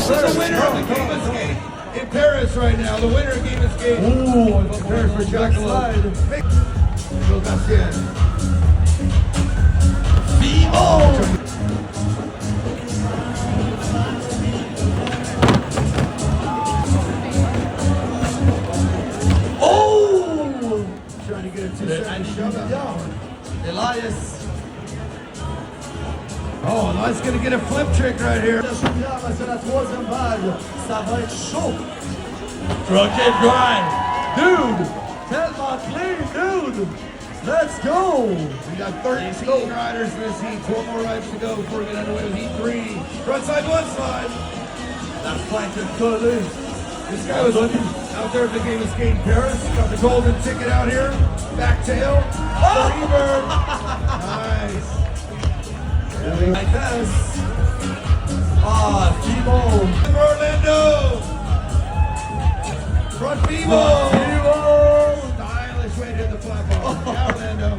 This is the winner of the Game Escape in Paris right now. The winner of Game Escape. Oh, in Paris for Jackalope. There goes Bastien. Vivo! Oh! Trying to get a two-second shove out. Elias. Oh, Elias gonna get a flip trick right here. C'est la troisième vague. Ça va être chaud. Drunk and grind. Dude, tellement clean, dude. Let's go. We got 13 riders in this heat. 12 more rides to go before we get underway with heat 3. Front side, one side. La flanque de collé. This guy was out there at the Game Escape in Paris. Got the golden ticket out here. Back tail. Freebird. Nice. Like this. Ah, Vivo. Orlando. Front Vivo. Vivo. Stylish way to hit the flat bar. Yeah, Orlando.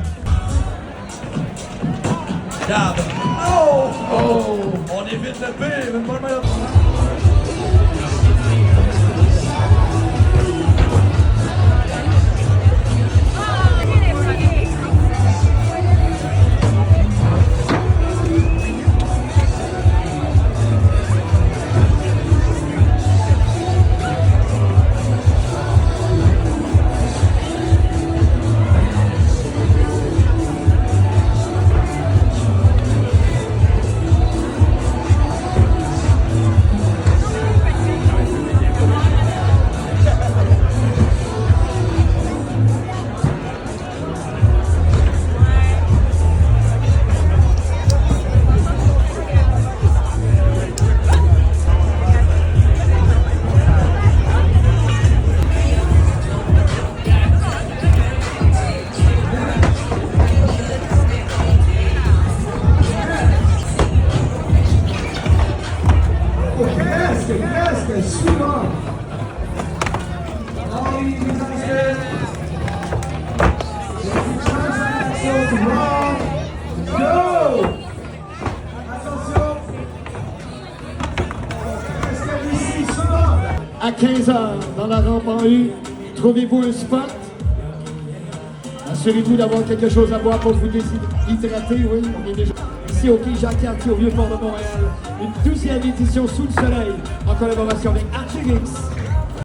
Jab. Oh. On évite le pire. Une bonne manière. suivant. Go! Attention! À 15h, dans la rampe en U, trouvez-vous un spot? Assurez-vous d'avoir quelque chose à boire pour vous déshydrater. Oui, on est déjà ici au quai Jacques-Cartier au Vieux-Port de Montréal. Une 12e édition sous le soleil en collaboration avec JACKALOPE.